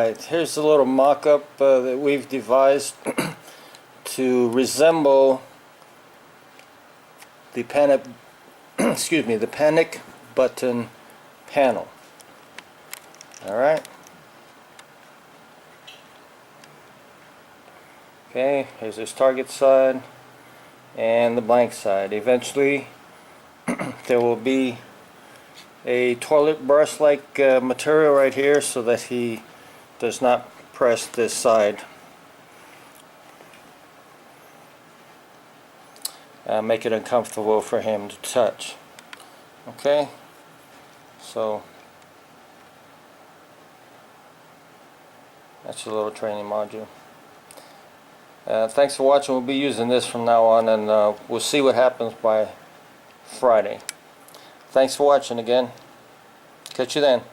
Alright, here's a little mock-up that we've devised to resemble the panic the panic button panel. Alright. Okay, here's his target side and the blank side. Eventually there will be a toilet brush like material right here so that he does not press this side. Make it uncomfortable for him to touch. Okay, so that's a little training module. Thanks for watching. We'll be using this from now on, and we'll see what happens by Friday. Thanks for watching again. Catch you then.